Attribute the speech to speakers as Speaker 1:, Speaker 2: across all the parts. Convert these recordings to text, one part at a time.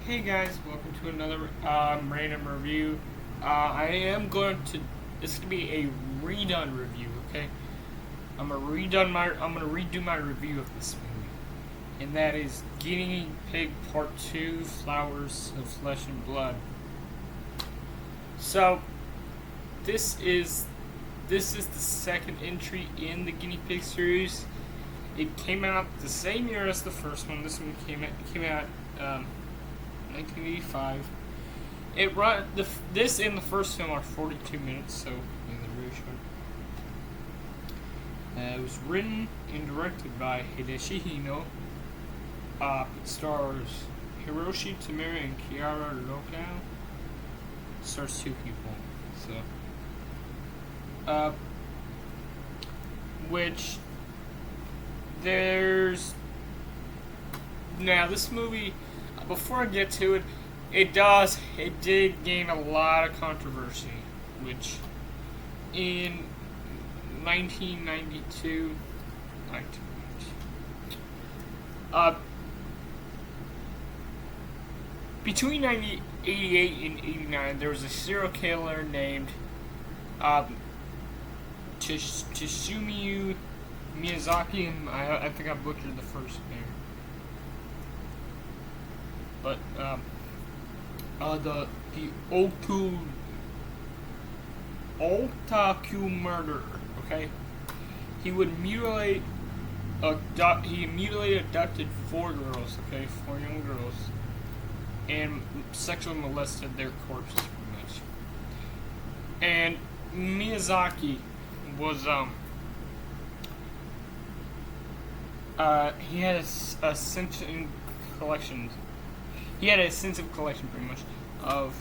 Speaker 1: Hey guys, welcome to another random review. This is gonna be a redone review. Okay, I'm gonna redo my review of this movie, and that is Guinea Pig Part 2: Flowers of Flesh and Blood. So this is the second entry in the Guinea Pig series. It came out the same year as the first one. This one came out 1985. This and the first film are 42 minutes, so they're very short. It was written and directed by Hideshi Hino. It stars Hiroshi Tamura and Kiara Lokau. It stars two people, which there's now this movie. Before I get to it, it did gain a lot of controversy, which in 1992, between 1988 and 89, there was a serial killer named Tsusumu Miyazaki, and I think I butchered the first name. But the Otaku murderer, okay? He mutilated abducted four girls, okay, four young girls, and sexually molested their corpses, pretty much. And Miyazaki was he had a sentient collection. He had a extensive collection, pretty much, of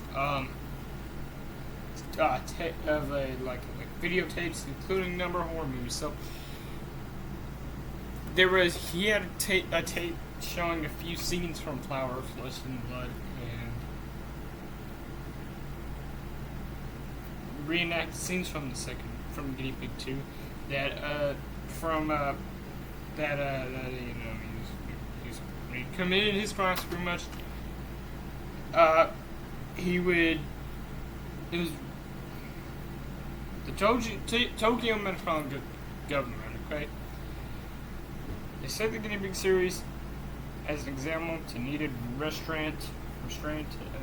Speaker 1: videotapes, including a number of horror movies. So he had a tape showing a few scenes from Flower of Flesh and Blood, and reenact scenes from Guinea Pig 2 he committed his crimes, pretty much. It was the Tokyo Metropolitan Government, okay? They set the Guinea Pig series as an example to needed restraint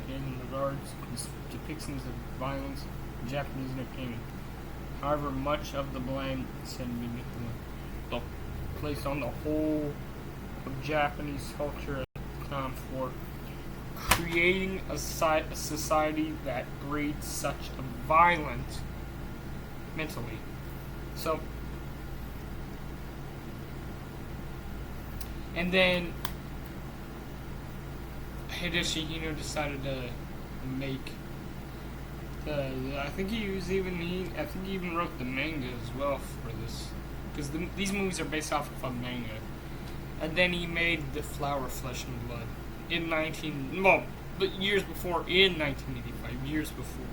Speaker 1: in regards to depictions of violence in Japanese entertainment. However, much of the blame said to be placed on the whole of Japanese culture at the time for creating a society that breeds such a violent mentally. So, and then Hideshi Hino decided to make I think he even wrote the manga as well for this, because these movies are based off of a manga. And then he made the Flower, Flesh and Blood years before, in 1985, years before,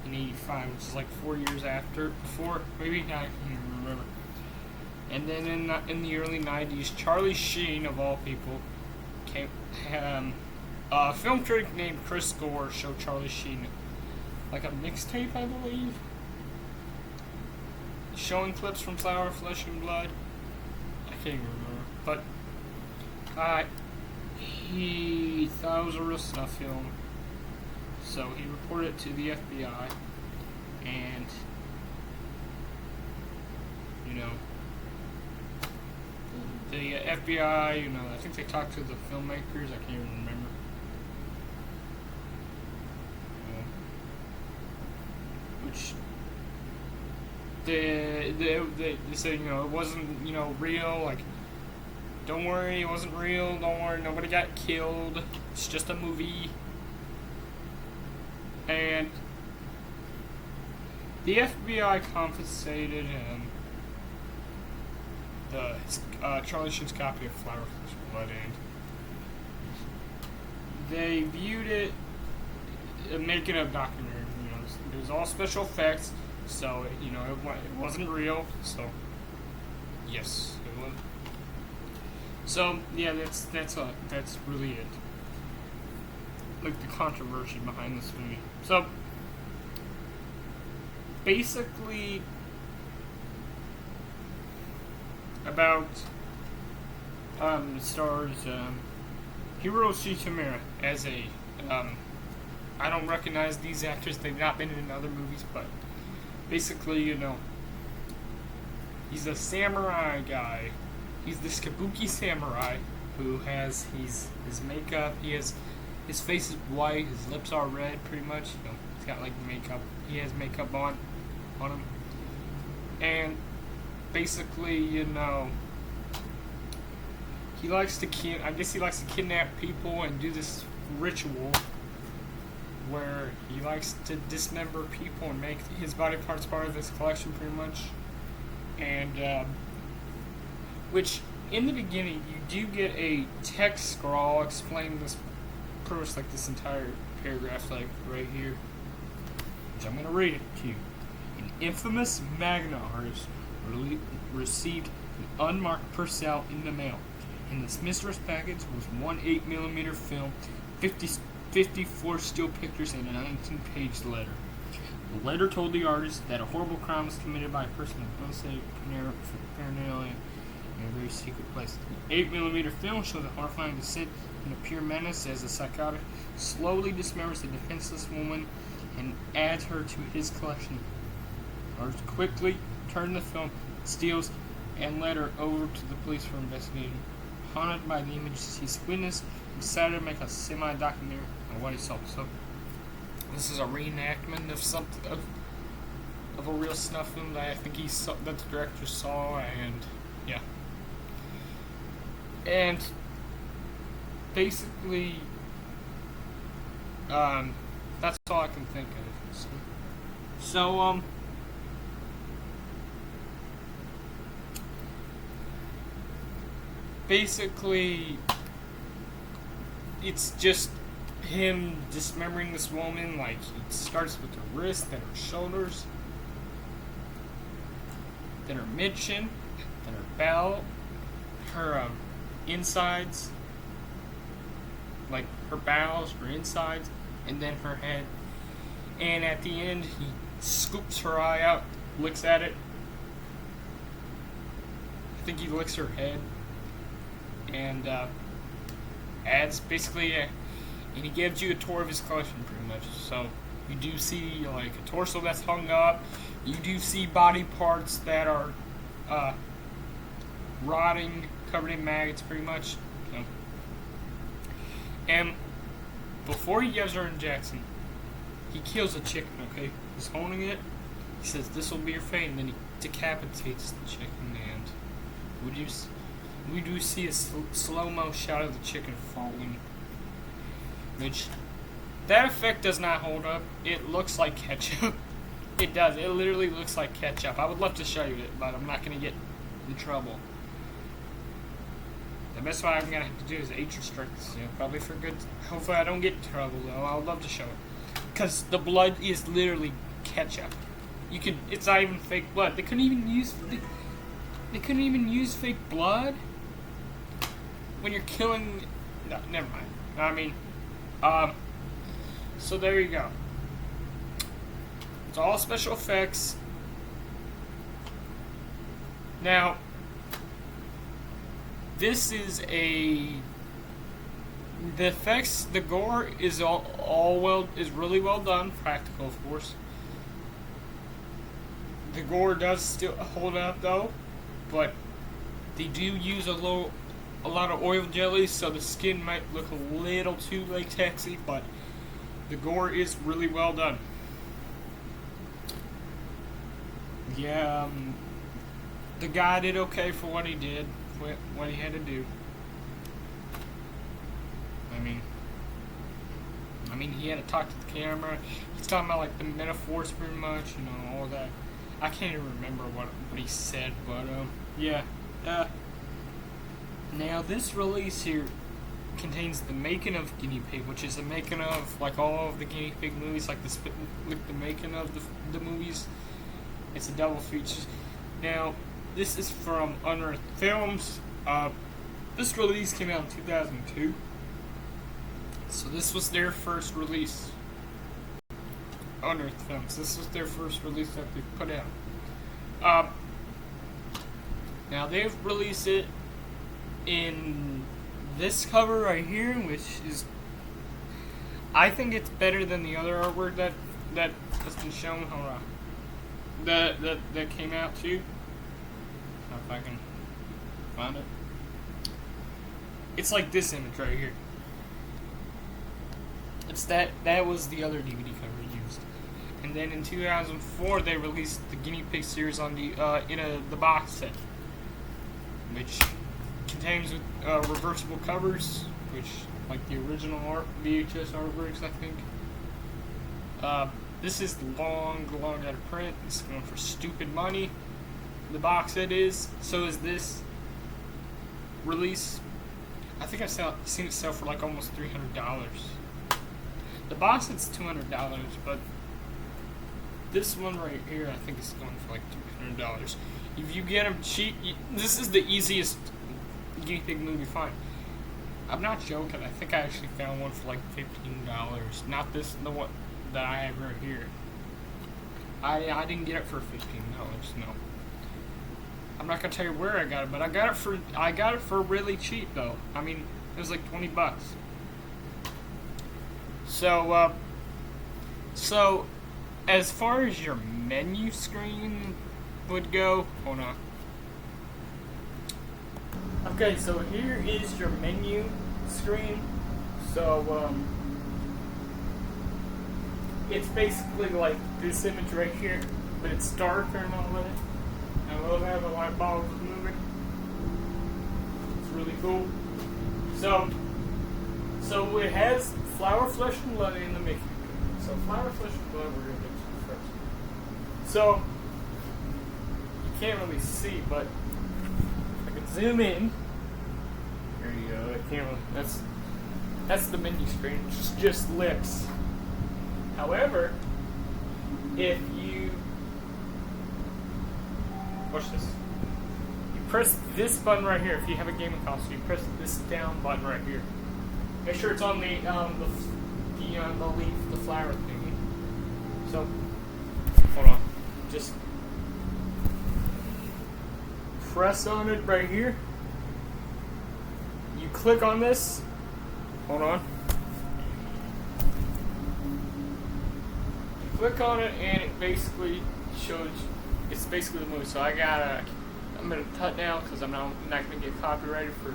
Speaker 1: in 85, which is like 4 years before, maybe, I can't even remember. And then in the early 90s, Charlie Sheen, of all people, a film critic named Chris Gore showed Charlie Sheen like a mixtape, I believe, showing clips from Flower, Flesh and Blood. I can't even remember, but he thought it was a real snuff film, so he reported it to the FBI, and the FBI, I think they talked to the filmmakers. I can't even remember. Which they said, it wasn't, real. Like, don't worry, it wasn't real. Don't worry, nobody got killed. It's just a movie. And the FBI confiscated Charlie Sheen's copy of Flower, Flesh and Blood, and they viewed it, making a documentary. It was all special effects, so it wasn't real. So yes, it was. So yeah, that's really it. like the controversy behind this movie. So basically, about stars Hiroshi Tamura as a I don't recognize these actors. They've not been in other movies, but basically, he's a samurai guy. He's this kabuki samurai who has his makeup. His face is white. His lips are red, pretty much. He's got like makeup. He has makeup on him, and basically, he likes to kidnap people and do this ritual where he likes to dismember people and make his body parts part of his collection, pretty much. And which in the beginning you do get a text scroll explaining this, pretty much like this entire paragraph, like right here, which I'm going to read it to you. An infamous Magna artist received an unmarked parcel in the mail. In this mystery's package was one 8mm film, 54 still pictures, and a 19-page letter. The letter told the artist that a horrible crime was committed by a person with unstated paranoia in a very secret place. The 8mm film shows a horrifying descent into pure menace as a psychotic slowly dismembers a defenseless woman and adds her to his collection. The artist quickly turned the film, steals, and letter over to the police for investigation. Haunted by the images he's witnessed, he decided to make a semi-documentary on what he saw. So, this is a reenactment of something of a real snuff film that I think that the director saw, and yeah. And basically, that's all I can think of. So basically, it's just him dismembering this woman. Like, he starts with her wrist, then her shoulders, then her midsection, then her belt, her insides, like her bowels, her insides, and then her head. And at the end, he scoops her eye out, licks at it. I think he licks her head. And adds basically and he gives you a tour of his collection, pretty much. So you do see like a torso that's hung up, you do see body parts that are rotting, covered in maggots, pretty much. So. And before he gives her an injection, he kills a chicken. Okay, he's holding it. He says, "This will be your fate," and then he decapitates the chicken. And we do see a slow-mo shot of the chicken falling, which that effect does not hold up. It looks like ketchup. It does. It literally looks like ketchup. I would love to show you it, but I'm not going to get in trouble. The best way I'm going to have to do is age restrict this, probably for good. Hopefully I don't get in trouble, though. I would love to show it. Because the blood is literally ketchup. It's not even fake blood. They couldn't even use fake blood when you're killing. No, never mind. I mean, so there you go. It's all special effects. Now, this is the effects, the gore is is really well done, practical of course. The gore does still hold up though, but they do use a lot of oil jelly, so the skin might look a little too latexy, but the gore is really well done. Yeah, the guy did okay for what he did, what he had to do. I mean, he had to talk to the camera. He's talking about like the metaphors, pretty much, all that. I can't even remember what he said, but yeah. Now this release here contains the making of Guinea Pig, which is the making of like all of the Guinea Pig movies, like the making of the movies. It's a double feature. Now this is from Unearthed Films. This release came out in 2002. So this was their first release. Unearthed Films. This was their first release that they put out. Now they've released it in this cover right here, which is, I think it's better than the other artwork that has been shown. Hold on. That came out too. If I can find it. It's like this image right here. It's that was the other DVD cover used. And then in 2004 they released the Guinea Pig series on the the box set, which contains reversible covers, which like the original VHS artworks, I think. This is long out of print. It's going for stupid money. The box set is. So is this release. I think I've seen it sell for like almost $300. The box set's $200, but this one right here I think is going for like $300. If you get them cheap, this is the easiest Guinea Pig movie to find. I'm not joking. I think I actually found one for like $15. Not this, the one that I have right here. I didn't get it for $15. No. I'm not gonna tell you where I got it, but I got it for really cheap though. I mean, it was like $20. So as far as your menu screen would go, hold on. Okay, so here is your menu screen. So it's basically like this image right here, but it's darker and all of it. I love how the light bulb is moving. It's really cool. So it has Flower, Flesh, and Blood in the Mickey. So Flower, Flesh, and Blood we're going to get to first. So you can't really see, but I can zoom in. There you go. I can't really, that's the menu screen. It's just lips. However, if you watch this, you press this button right here. If you have a gaming console, you press this down button right here. Make sure it's on the leaf, the flower thingy. So, hold on. Just press on it right here. You click on this. Hold on. You click on it, and it basically shows. It's basically the movie. So I'm gonna cut now because I'm not gonna get copyrighted for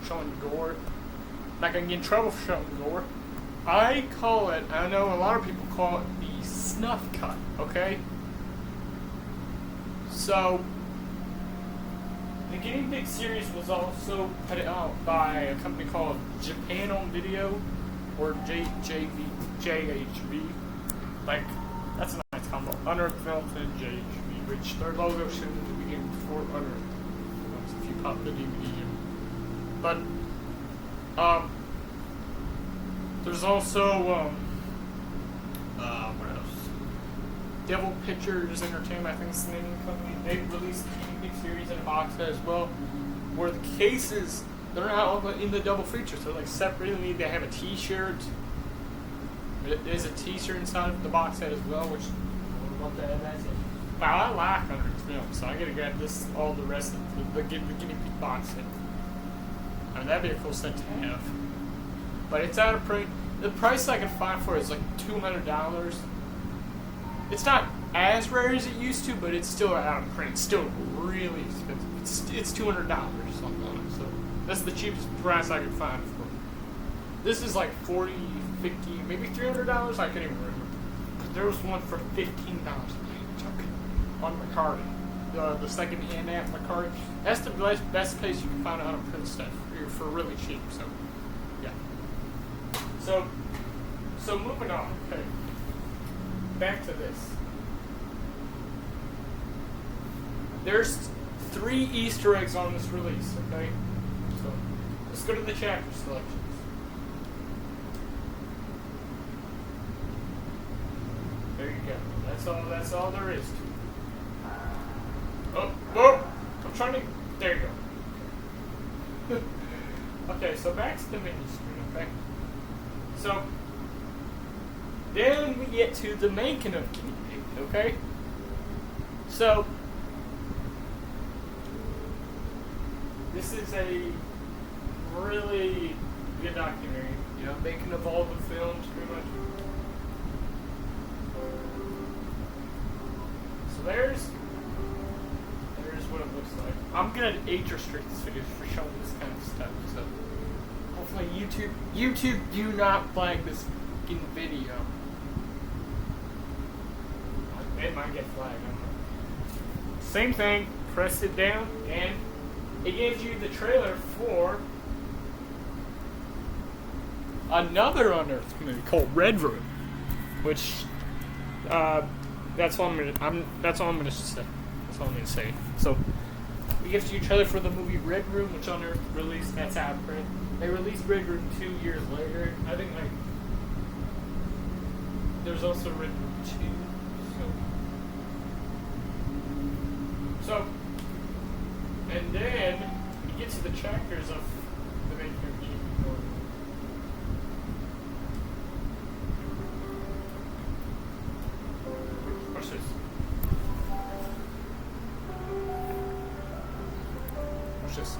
Speaker 1: showing gore. I'm not gonna get in trouble for showing gore. I know a lot of people call it the snuff cut, okay? So, the Guinea Pig series was also put out by a company called Japan on Video, or JHV. Like, that's a nice combo. Unearthed Films and JHV, which their logo should in the beginning before Unearthed. If you pop the DVD in. But, there's also, what else? Devil Pictures Entertainment, I think is the name of the company. They released the Guinea Pig series in a box set as well, where the cases, they're not all in the double features. They're like separately. They have a t-shirt. There's a t-shirt inside of the box set as well, which I would love to add that in. Wow, I like Unearthed Films, so I gotta grab all the rest of the Guinea Pig box set. I mean, that'd be a cool set to have. But it's out of print. The price I can find for it is like $200. It's not as rare as it used to, but it's still out of print. It's still really expensive. It's $200 something on it. So that's the cheapest price I could find for it. This is like $40, $50, maybe $300. I can't even remember. But there was one for $15 on Mercari. The second-hand app Mercari. That's the best place you can find out on print stuff for really cheap. So. So moving on, okay. Back to this. There's 3 Easter eggs on this release, okay? So let's go to the chapter selections. There you go. That's all there is to it. Oh, I'm trying to, there you go. Okay, so back to the menu screen, okay? So then we get to the making of Guinea Pig, okay? So this is a really good documentary, you know, making of all the films pretty much. So there's what it looks like. I'm gonna age restrict this video for showing this kind of stuff, so hopefully YouTube do not flag this fucking video. It might get flagged, I don't know. Same thing, press it down and it gives you the trailer for another unearthed movie called Red Room, which that's all I'm gonna say. That's all I'm gonna say. So it gives you a trailer for the movie Red Room, which Unearthed released. That's out of print. They released Red Room 2 years later. I think like there's also Red Room 2. So and then you get to the chapters of the main character. What's this? What's this?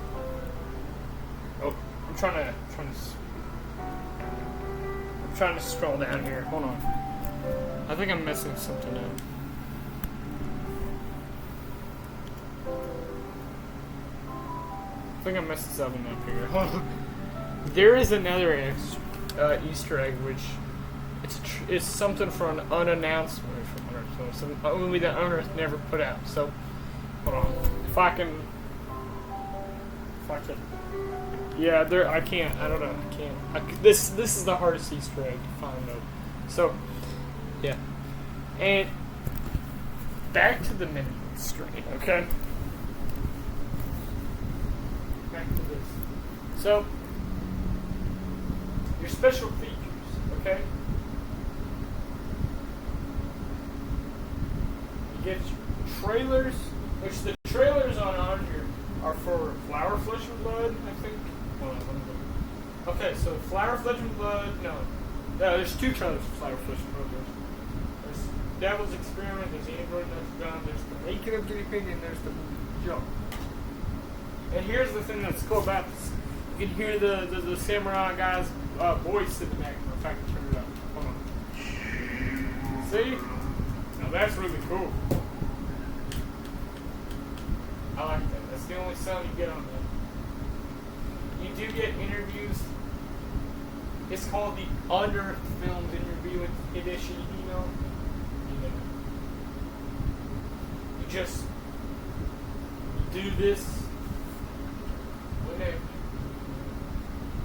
Speaker 1: Oh, I'm trying to scroll down here. Hold on. I think I'm messing something up. I think I messed something up here. There is another Easter egg, which it's something for an unannounced movie from Unearthed, so a movie that Unearthed never put out. So, hold on. If I can, yeah, I can't. I don't know. I can't. This is the hardest Easter egg to find though. So, yeah. And back to the minute screen, okay? Back to this. So, your special features, okay? You get trailers, which the trailers on here are for Flower, Flesh, and Blood, I think. Hold on, let me look. Okay, so Flower, Flesh, and Blood, no, there's two trailers for Flower, Flesh, and Blood. There's Devil's Experiment, there's Android Notre Dame, there's the making of Guinea Pig, and there's the Joe. And here's the thing that's cool about this. You can hear the samurai guy's voice in the back. If I can turn it up. Hold on. See? Now that's really cool. I like that. That's the only sound you get on that. You do get interviews. It's called the Unearthed Films interview with Hideshi Hino. You just do this.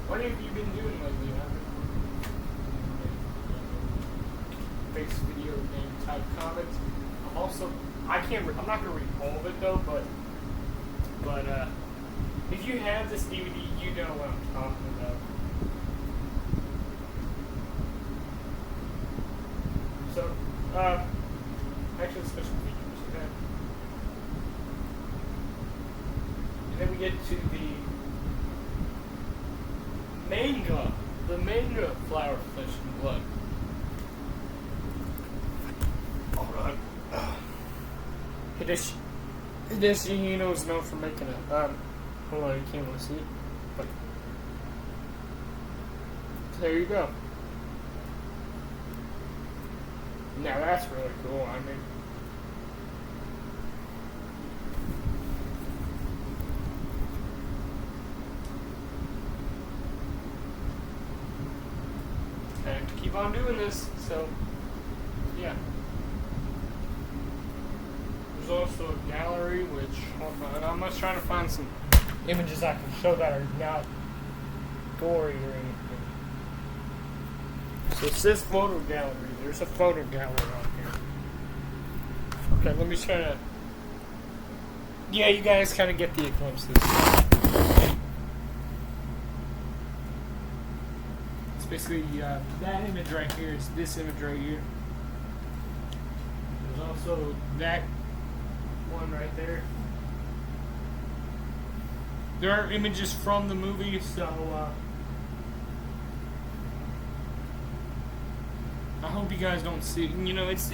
Speaker 1: What have you been doing lately? Face video game type comments. I'm not gonna read all of it though, but if you have this DVD, you know what I'm talking about. So, actually special features, okay? And then we get to the manga Flower, Flesh, and Blood. Hold on. Hideshi Hino is known for making it. Hold on, you can't really see it. But there you go. Now that's really cool. I mean, I have to keep on doing this, so yeah. There's also a gallery, which, hold on, I'm just trying to find some images I can show that are not gory or anything. So it says photo gallery. There's a photo gallery on here. Okay, let me try to. Yeah, you guys kind of get the glimpse of this. It's basically that image right here is this image right here. There's also that one right there. There are images from the movie, so hope you guys don't see. You know, it's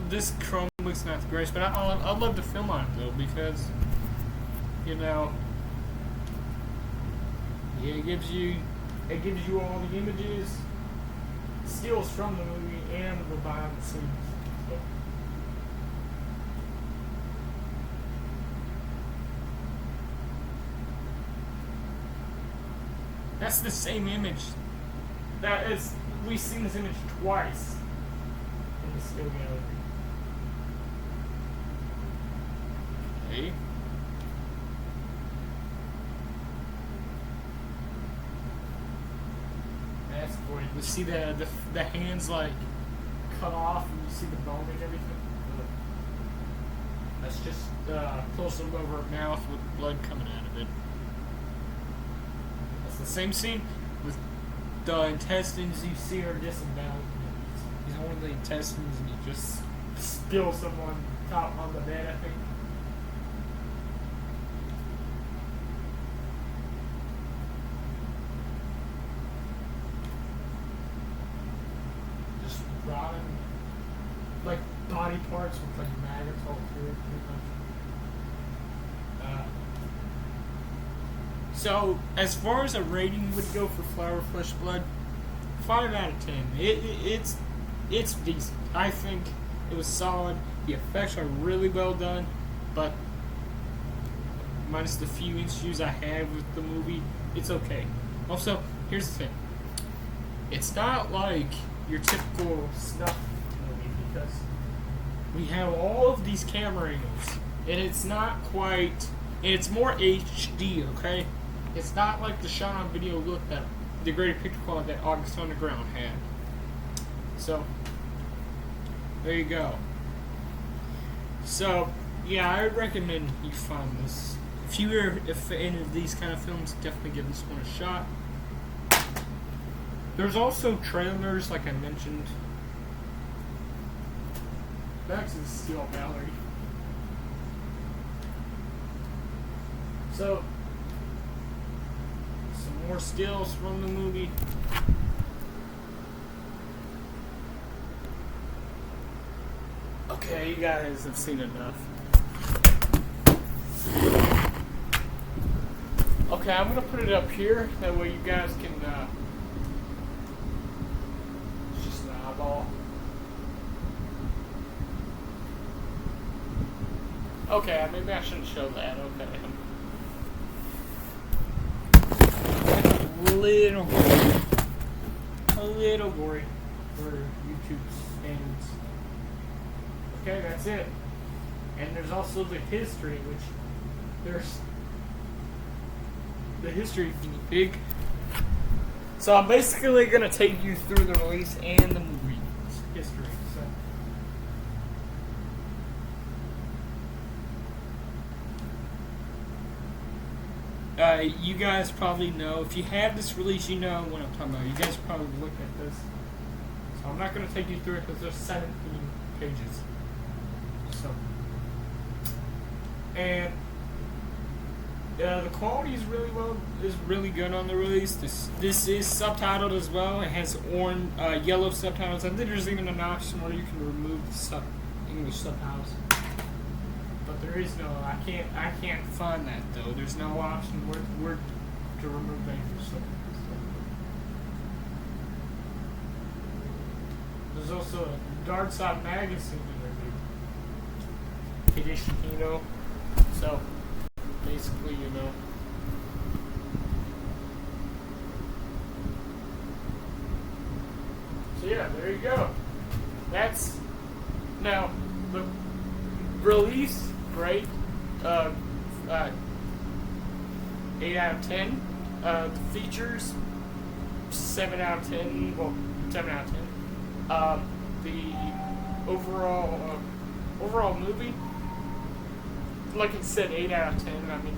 Speaker 1: this Chromebook's not the greatest, but I'd love to film on it though because you know, yeah, it gives you all the images, stills from the movie, and the behind the scenes. So. That's the same image. We've seen this image twice in the still gallery. Okay. That's great. You see the hands like cut off, and you see the bone and everything. That's just close up over her mouth with blood coming out of it. That's the same scene with the intestines. You see her disemboweled. He's holding the intestines, and he just spills them on top on the bed, I think. Rotten, like body parts with like maggots all through it, pretty much. So, as far as a rating would go for Flower Flesh Blood, 5 out of 10. It's decent. I think it was solid. The effects are really well done, but minus the few issues I have with the movie, it's okay. Also, here's the thing. It's not like your typical snuff movie because we have all of these camera angles, and it's not quite, and it's more HD, okay? It's not like the shot on video look that the greater picture quality that August Underground had. So, there you go. So, yeah, I would recommend you find this. If you're a fan of these kind of films, definitely give this one a shot. There's also trailers, like I mentioned. Back to the Steel Gallery. So, some more stills from the movie. Okay, you guys have seen enough. Okay, I'm gonna put it up here. That way you guys can. It's just an eyeball. Okay, maybe I shouldn't show that. Okay. A little gory for YouTube standards. Okay, that's it. And there's also the history, which there's the history guinea pig. So I'm basically gonna take you through the release and the movie history. You guys probably know, if you have this release, you know what I'm talking about. You guys probably looked at this. So I'm not going to take you through it because there's 17 pages. So, and the quality is really good on the release. This is subtitled as well. It has orange, yellow subtitles. I think there's even an option where you can remove the English subtitles. But there is no. I can't find that though. There's no option where to remove the English subtitles. There's also a Dark Side magazine edition, you know. So basically, you know. So yeah, there you go. That's now the release. Great. 8 out of 10. The features 7 out of 10. Well, 7 out of 10. The overall movie, like I said, 8 out of 10. I mean,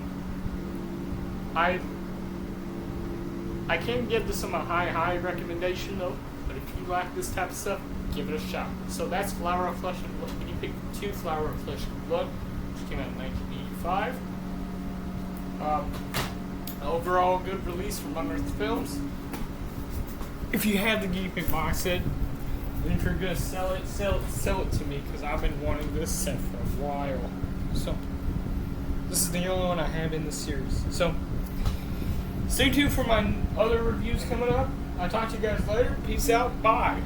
Speaker 1: I can't give this a high recommendation though. But if you like this type of stuff, give it a shot. So that's Flower of Flesh and Blood. Guinea Pig 2, Flower of Flesh and Blood, which came out in 1985. Overall, good release from Unearthed Films. If you have the Guinea Pig box set, And if you're gonna sell it to me, because I've been wanting this set for a while. So, this is the only one I have in this series. So, stay tuned for my other reviews coming up. I'll talk to you guys later. Peace out. Bye.